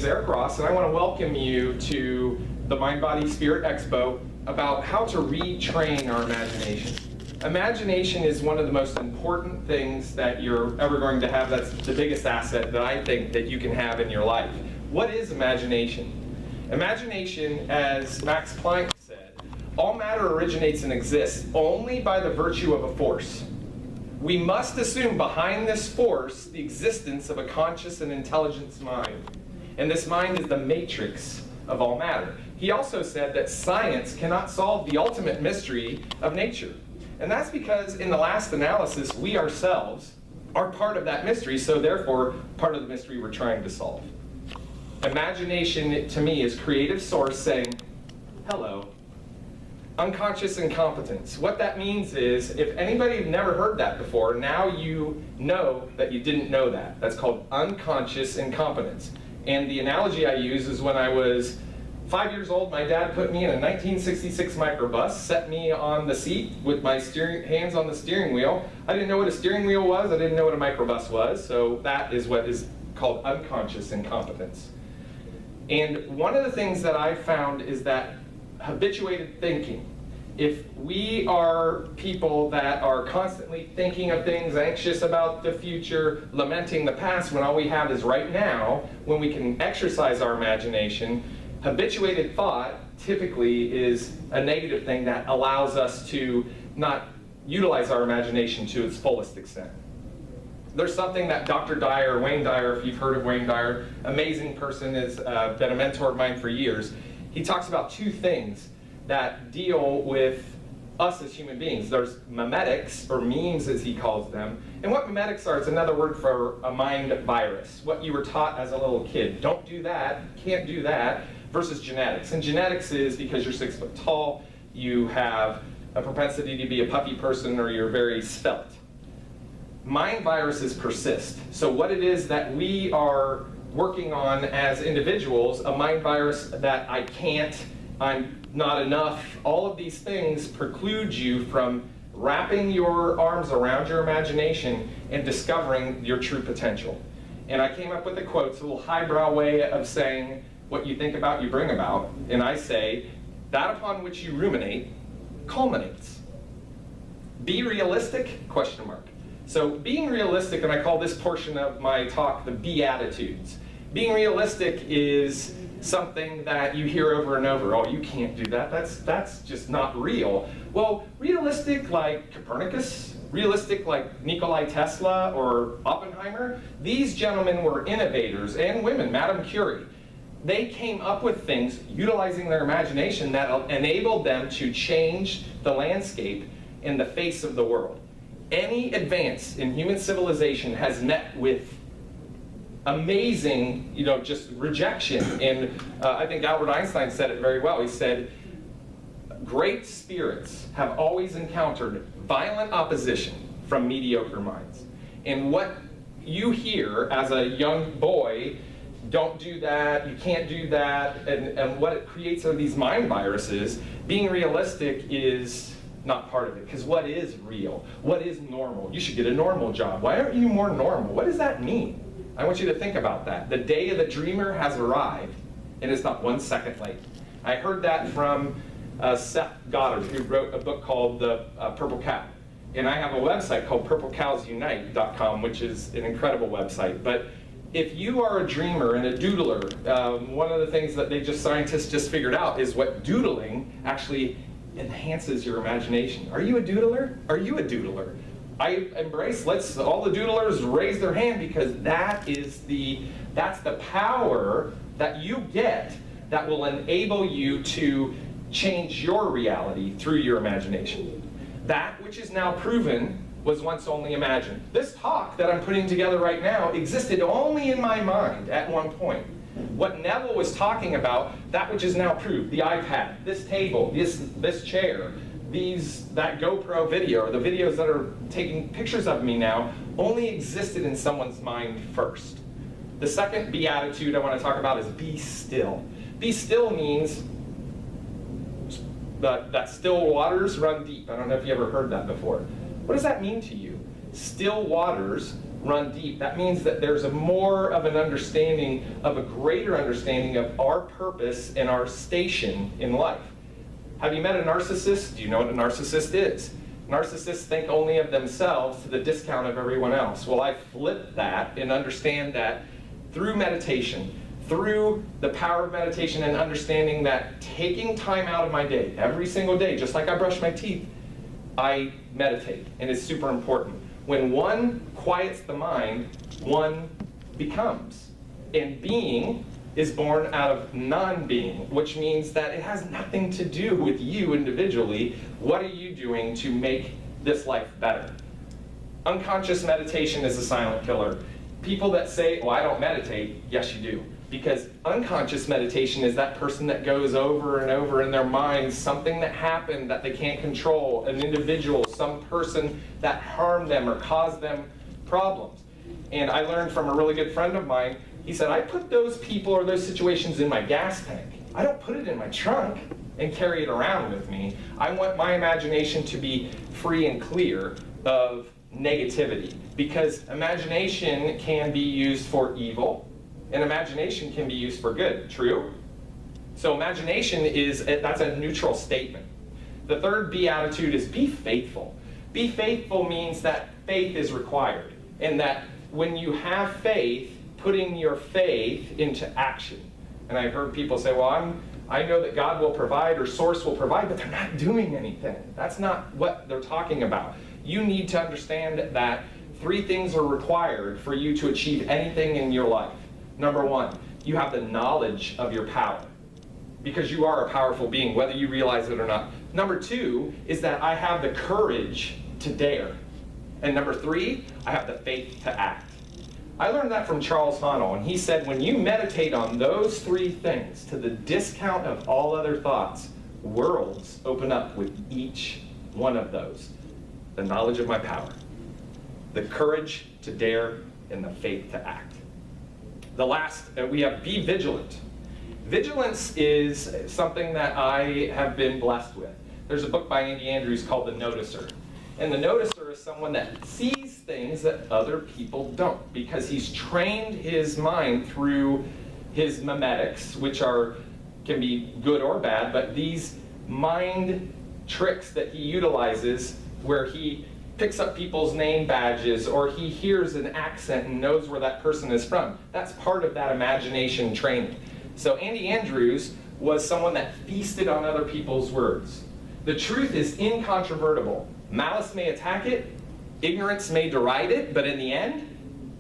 is Eric Ross, and I want to welcome you to the Mind, Body, Spirit Expo about how to retrain our imagination. Imagination is one of the most important things that you're ever going to have. That's the biggest asset that I think that you can have in your life. What is imagination? Imagination, as Max Planck said, all matter originates and exists only by the virtue of a force. We must assume behind this force the existence of a conscious and intelligent mind. And this mind is the matrix of all matter. He also said that science cannot solve the ultimate mystery of nature. And that's because in the last analysis, we ourselves are part of that mystery, so therefore part of the mystery we're trying to solve. Imagination, to me, is creative source saying, hello. Unconscious incompetence. What that means is, if anybody never heard that before, now you know that you didn't know that. That's called unconscious incompetence. And the analogy I use is when I was 5 years old, my dad put me in a 1966 microbus, set me on the seat with my hands on the steering wheel. I didn't know what a steering wheel was, I didn't know what a microbus was, so that is what is called unconscious incompetence. And one of the things that I found is that habituated thinking. If we are people that are constantly thinking of things, anxious about the future, lamenting the past when all we have is right now, when we can exercise our imagination, habituated thought typically is a negative thing that allows us to not utilize our imagination to its fullest extent. There's something that Dr. Dyer, Wayne Dyer, if you've heard of Wayne Dyer, amazing person, has been a mentor of mine for years. He talks about two things that deal with us as human beings. There's memetics, or memes as he calls them. And what memetics are is another word for a mind virus. What you were taught as a little kid. Don't do that, can't do that, versus genetics. And genetics is because you're 6 foot tall, you have a propensity to be a puffy person, or you're very svelte. Mind viruses persist. So what it is that we are working on as individuals, a mind virus that I can't, I'm not enough, all of these things preclude you from wrapping your arms around your imagination and discovering your true potential. And I came up with a quote, it's a little highbrow way of saying what you think about, you bring about. And I say, that upon which you ruminate culminates. Be realistic? Question mark. So being realistic, and I call this portion of my talk the Beatitudes. Being realistic is something that you hear over and over. Oh, you can't do that. That's just not real. Well, realistic like Copernicus, realistic like Nikola Tesla or Oppenheimer, these gentlemen were innovators, and women, Madame Curie. They came up with things utilizing their imagination that enabled them to change the landscape in the face of the world. Any advance in human civilization has met with amazing, just rejection. And I think Albert Einstein said it very well. He said, great spirits have always encountered violent opposition from mediocre minds. And what you hear as a young boy, don't do that, you can't do that, and what it creates are these mind viruses. Being realistic is not part of it, because what is real? What is normal? You should get a normal job. Why aren't you more normal? What does that mean? I want you to think about that. The day of the dreamer has arrived, and it's not 1 second late. I heard that from Seth Goddard, who wrote a book called The Purple Cow. And I have a website called purplecowsunite.com, which is an incredible website. But if you are a dreamer and a doodler, one of the things that scientists just figured out is what doodling actually enhances your imagination. Are you a doodler? Are you a doodler? I embrace, let's all the doodlers raise their hand, because that's the power that you get that will enable you to change your reality through your imagination. That which is now proven was once only imagined. This talk that I'm putting together right now existed only in my mind at one point. What Neville was talking about, that which is now proved, the iPad, this table, this chair, that GoPro video, the videos that are taking pictures of me now, only existed in someone's mind first. The second beatitude I want to talk about is be still. Be still means that still waters run deep. I don't know if you ever heard that before. What does that mean to you? Still waters run deep. That means that there's a more of an understanding, of a greater understanding of our purpose and our station in life. Have you met a narcissist? Do you know what a narcissist is? Narcissists think only of themselves to the discount of everyone else. Well, I flip that and understand that through meditation, through the power of meditation and understanding that taking time out of my day, every single day, just like I brush my teeth, I meditate, and it's super important. When one quiets the mind, one becomes. And being is born out of non-being, which means that it has nothing to do with you individually. What are you doing to make this life better? Unconscious meditation is a silent killer. People that say, oh, I don't meditate, yes you do. Because unconscious meditation is that person that goes over and over in their mind something that happened that they can't control, an individual, some person that harmed them or caused them problems. And I learned from a really good friend of mine, he said, I put those people or those situations in my gas tank. I don't put it in my trunk and carry it around with me. I want my imagination to be free and clear of negativity, because imagination can be used for evil, and imagination can be used for good. True? So imagination that's a neutral statement. The third beatitude is be faithful. Be faithful means that faith is required, and that when you have faith, putting your faith into action. And I've heard people say, well, I know that God will provide or source will provide, but they're not doing anything. That's not what they're talking about. You need to understand that three things are required for you to achieve anything in your life. Number one, you have the knowledge of your power, because you are a powerful being, whether you realize it or not. Number two is that I have the courage to dare. And number three, I have the faith to act. I learned that from Charles Haanel, and he said when you meditate on those three things to the discount of all other thoughts, worlds open up with each one of those. The knowledge of my power, the courage to dare, and the faith to act. The last, we have be vigilant. Vigilance is something that I have been blessed with. There's a book by Andy Andrews called The Noticer. And the noticer is someone that sees things that other people don't, because he's trained his mind through his memetics, which can be good or bad, but these mind tricks that he utilizes where he picks up people's name badges or he hears an accent and knows where that person is from. That's part of that imagination training. So Andy Andrews was someone that feasted on other people's words. The truth is incontrovertible. Malice may attack it, ignorance may deride it, but in the end,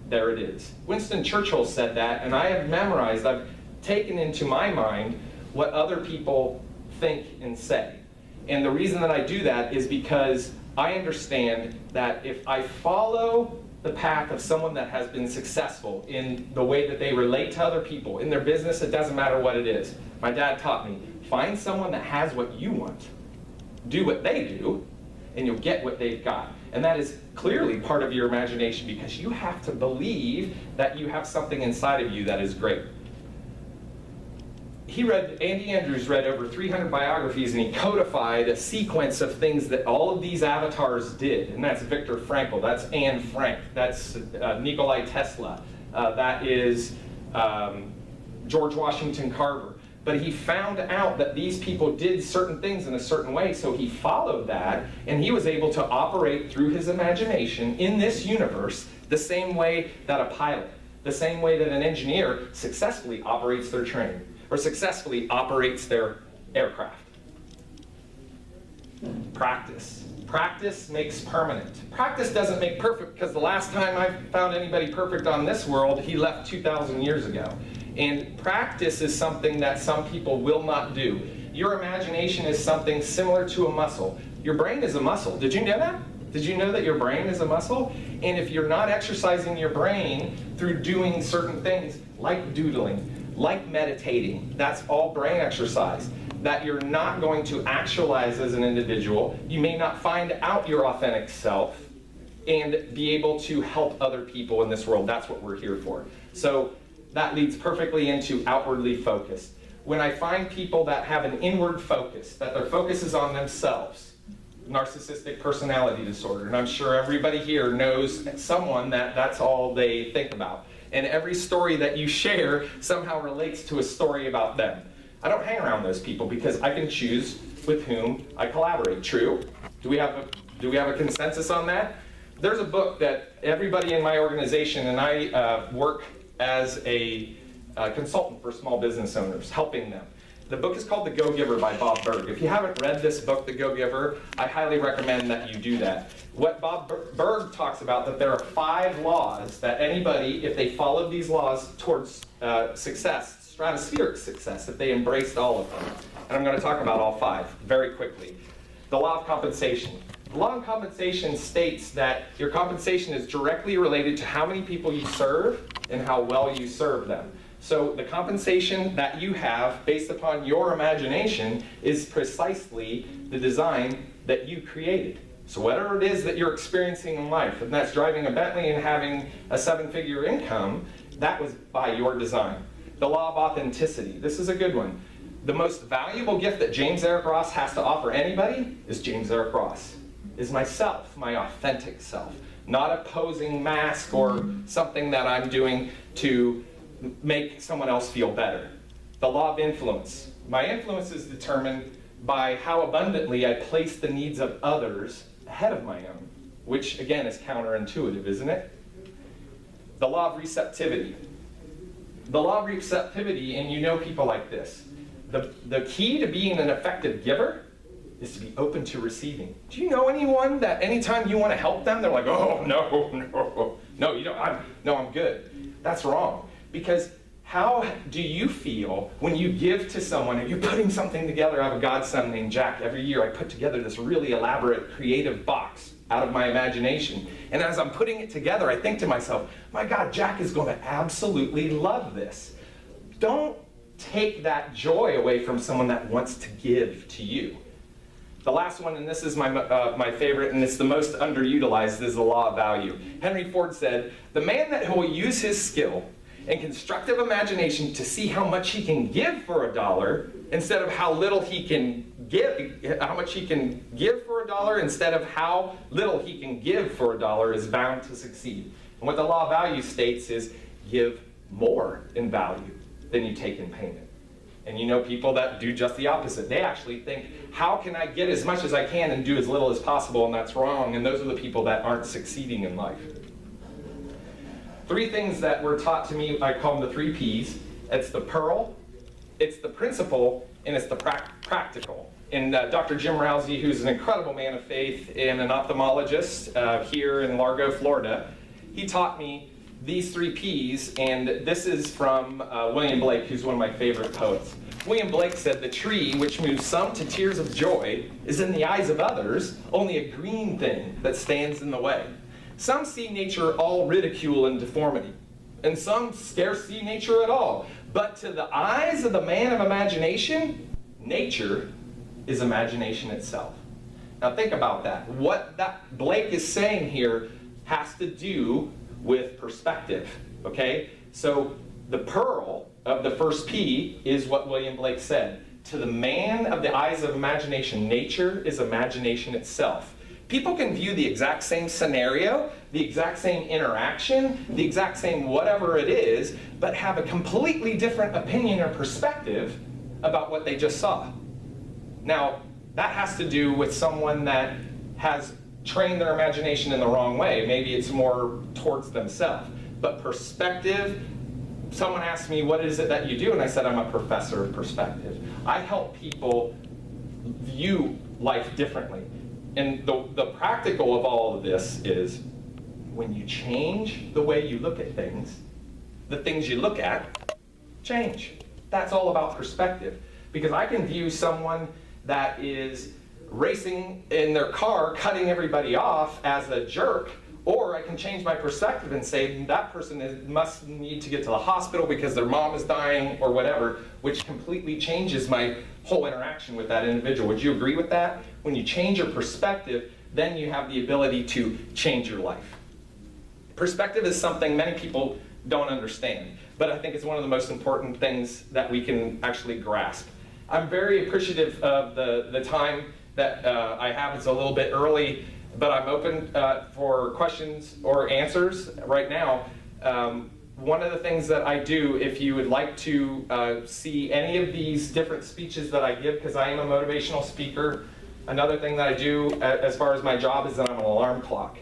there it is. Winston Churchill said that, and I have memorized, I've taken into my mind what other people think and say. And the reason that I do that is because I understand that if I follow the path of someone that has been successful in the way that they relate to other people, in their business, it doesn't matter what it is. My dad taught me, find someone that has what you want, do what they do, and you'll get what they've got. And that is clearly part of your imagination, because you have to believe that you have something inside of you that is great. Andy Andrews read over 300 biographies, and he codified a sequence of things that all of these avatars did. And that's Viktor Frankl, that's Anne Frank, that's Nikolai Tesla, that is George Washington Carver. But he found out that these people did certain things in a certain way, so he followed that, and he was able to operate through his imagination in this universe the same way that a pilot, the same way that an engineer successfully operates their train, or successfully operates their aircraft. Practice. Practice makes permanent. Practice doesn't make perfect, because the last time I found anybody perfect on this world, he left 2,000 years ago. And practice is something that some people will not do. Your imagination is something similar to a muscle. Your brain is a muscle. Did you know that? Did you know that your brain is a muscle? And if you're not exercising your brain through doing certain things, like doodling, like meditating, that's all brain exercise, that you're not going to actualize as an individual. You may not find out your authentic self and be able to help other people in this world. That's what we're here for. So that leads perfectly into outwardly focused. When I find people that have an inward focus, that their focus is on themselves, narcissistic personality disorder. And I'm sure everybody here knows someone that's all they think about. And every story that you share somehow relates to a story about them. I don't hang around those people because I can choose with whom I collaborate. True? Do we have a consensus on that? There's a book that everybody in my organization, and I work as a consultant for small business owners, helping them. The book is called The Go-Giver by Bob Burg. If you haven't read this book, The Go-Giver, I highly recommend that you do that. What Bob Burg talks about, that there are 5 laws that anybody, if they followed these laws towards success, stratospheric success, if they embraced all of them. And I'm going to talk about all 5 very quickly. The law of compensation. The law of compensation states that your compensation is directly related to how many people you serve and how well you serve them. So the compensation that you have based upon your imagination is precisely the design that you created. So whatever it is that you're experiencing in life, and that's driving a Bentley and having a 7-figure income, that was by your design. The law of authenticity. This is a good one. The most valuable gift that James Eric Ross has to offer anybody is James Eric Ross, is myself, my authentic self, not a posing mask or something that I'm doing to make someone else feel better. The law of influence. My influence is determined by how abundantly I place the needs of others ahead of my own, which again is counterintuitive, isn't it? The law of receptivity. The law of receptivity, and you know people like this. The key to being an effective giver is to be open to receiving. Do you know anyone that anytime you want to help them, they're like, oh, no, you don't, I'm good. That's wrong. Because how do you feel when you give to someone and you're putting something together? I have a godson named Jack. Every year I put together this really elaborate creative box out of my imagination. And as I'm putting it together, I think to myself, my God, Jack is going to absolutely love this. Don't take that joy away from someone that wants to give to you. The last one, and this is my favorite, and it's the most underutilized, is the law of value. Henry Ford said, the man that will use his skill and constructive imagination to see how much he can give for $1 instead of how little he can give, how much he can give for $1 instead of how little he can give for $1 is bound to succeed. And what the law of value states is give more in value than you take in payment. And you know people that do just the opposite. They actually think, how can I get as much as I can and do as little as possible, and that's wrong. And those are the people that aren't succeeding in life. 3 things that were taught to me, I call them the 3 Ps. It's the pearl, it's the principle, and it's the practical. And Dr. Jim Rousey, who's an incredible man of faith and an ophthalmologist here in Largo, Florida, he taught me these 3 Ps, and this is from William Blake, who's one of my favorite poets. William Blake said, the tree which moves some to tears of joy is in the eyes of others only a green thing that stands in the way. Some see nature all ridicule and deformity, and some scarce see nature at all. But to the eyes of the man of imagination, nature is imagination itself. Now think about that. What that Blake is saying here has to do with perspective, okay? So the pearl of the first P is what William Blake said. To the man of the eyes of imagination, nature is imagination itself. People can view the exact same scenario, the exact same interaction, the exact same whatever it is, but have a completely different opinion or perspective about what they just saw. Now, that has to do with someone that has trained their imagination in the wrong way. Maybe it's more towards themselves. But perspective, someone asked me, what is it that you do? And I said, I'm a professor of perspective. I help people view life differently. And the practical of all of this is when you change the way you look at things, the things you look at change. That's all about perspective. Because I can view someone that is racing in their car, cutting everybody off as a jerk, or I can change my perspective and say that person must need to get to the hospital because their mom is dying or whatever, which completely changes my whole interaction with that individual. Would you agree with that? When you change your perspective, then you have the ability to change your life. Perspective is something many people don't understand, but I think it's one of the most important things that we can actually grasp. I'm very appreciative of the time that I have. It's a little bit early, but I'm open for questions or answers right now. One of the things that I do, if you would like to see any of these different speeches that I give, because I am a motivational speaker, another thing that I do as far as my job is that I'm an alarm clock.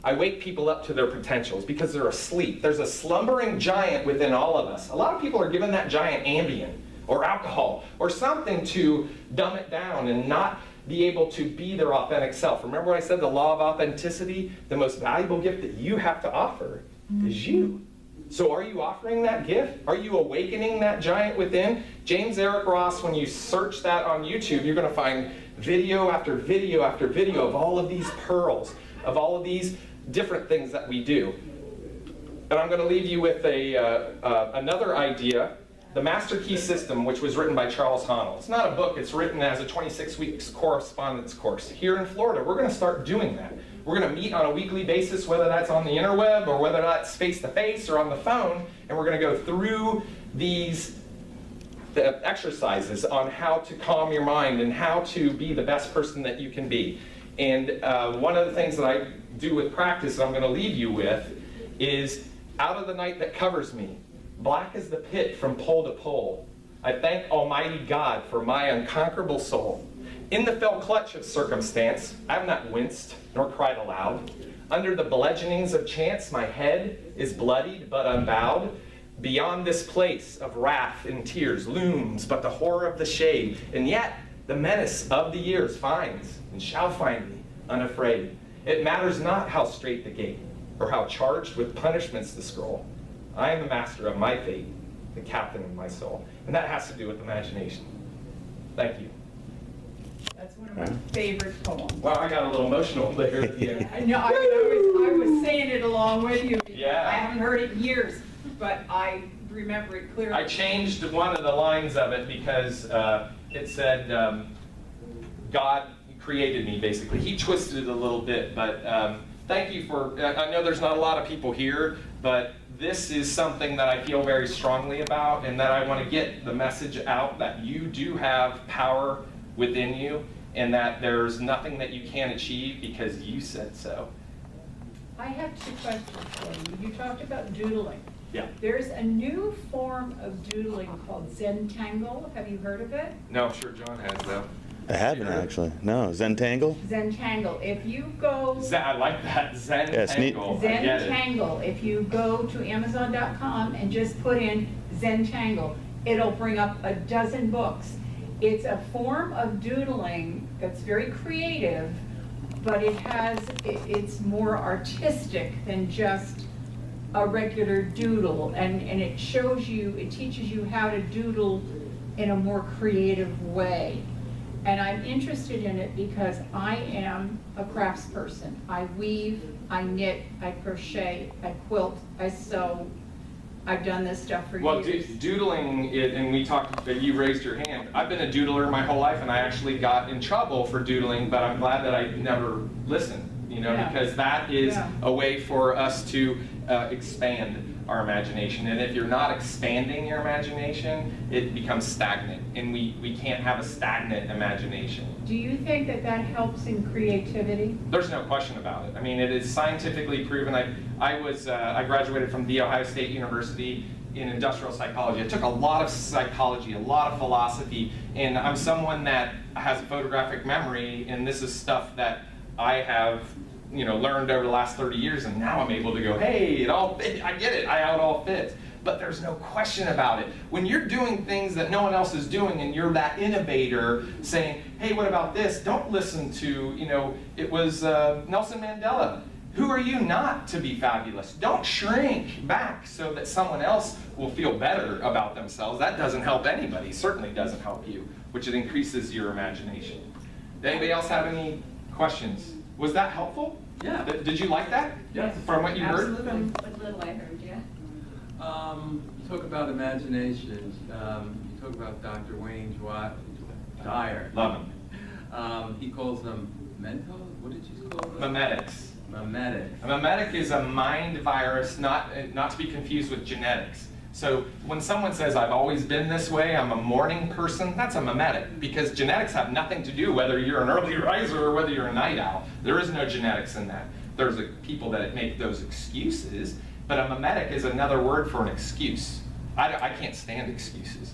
I wake people up to their potentials because they're asleep. There's a slumbering giant within all of us. A lot of people are given that giant Ambien or alcohol or something to dumb it down and not be able to be their authentic self. Remember what I said, the law of authenticity? The most valuable gift that you have to offer is you. So are you offering that gift? Are you awakening that giant within? James Eric Ross, when you search that on YouTube, you're going to find video after video after video of all of these pearls, of all of these different things that we do. And I'm going to leave you with another idea, the Master Key System, which was written by Charles Haanel. It's not a book, it's written as a 26-week correspondence course. Here in Florida, we're going to start doing that. We're going to meet on a weekly basis, whether that's on the interweb or whether that's face-to-face or on the phone, and we're going to go through the exercises on how to calm your mind and how to be the best person that you can be. And one of the things that I do with practice that I'm going to leave you with is, out of the night that covers me, black as the pit from pole to pole, I thank Almighty God for my unconquerable soul. In the fell clutch of circumstance, I have not winced nor cried aloud. Under the bludgeonings of chance, my head is bloodied but unbowed. Beyond this place of wrath and tears looms but the horror of the shade, and yet the menace of the years finds and shall find me unafraid. It matters not how straight the gate, or how charged with punishments the scroll. I am the master of my fate, the captain of my soul. And that has to do with imagination. Thank you. That's one of my favorite poems. Wow, I got a little emotional there at the end. I know, I was saying it along with you. Yeah. I haven't heard it in years, but I remember it clearly. I changed one of the lines of it because it said, God created me, basically. He twisted it a little bit, but thank you for, I know there's not a lot of people here, but this is something that I feel very strongly about, and that I want to get the message out that you do have power within you, and that there's nothing that you can't achieve because you said so. I have two questions for you. You talked about doodling. Yeah. There's a new form of doodling called Zentangle. Have you heard of it? No, I'm sure John has, though. I haven't actually. No, Zentangle? Zentangle. If you go... I like that. Zentangle. Yeah, Zentangle. If you go to Amazon.com and just put in Zentangle, it'll bring up a dozen books. It's a form of doodling that's very creative, but it's more artistic than just a regular doodle, and it shows you, it teaches you how to doodle in a more creative way. And I'm interested in it because I am a craftsperson. I weave, I knit, I crochet, I quilt, I sew. I've done this stuff for years. Well, doodling, and we talked, you raised your hand. I've been a doodler my whole life, and I actually got in trouble for doodling, but I'm glad that I never listened, you know, because that is a way for us to expand our imagination. And if you're not expanding your imagination, it becomes stagnant, and we can't have a stagnant imagination. Do you think that that helps in creativity? There's no question about it. I mean, it is scientifically proven. I graduated from The Ohio State University in industrial psychology. I took a lot of psychology, a lot of philosophy, and I'm someone that has a photographic memory, and this is stuff that I have, you know, learned over the last 30 years, and now I'm able to go, hey, it all fit. I get it, how it all fits. But there's no question about it. When you're doing things that no one else is doing, and you're that innovator saying, hey, what about this? Don't listen to, you know, it was Nelson Mandela. Who are you not to be fabulous? Don't shrink back so that someone else will feel better about themselves. That doesn't help anybody. Certainly doesn't help you, which it increases your imagination. Did anybody else have any questions? Was that helpful? Yeah. Did you like that? Yes. From what you heard? Absolutely. What little I heard, yeah. You talk about imagination. You talk about Dr. Wayne Dyer. Love him. He calls them mental. What did you call them? Memetics. Memetics. A memetic is a mind virus, not to be confused with genetics. So when someone says, I've always been this way, I'm a morning person, that's a mimetic, because genetics have nothing to do whether you're an early riser or whether you're a night owl. There is no genetics in that. There's people that make those excuses, but a mimetic is another word for an excuse. I can't stand excuses.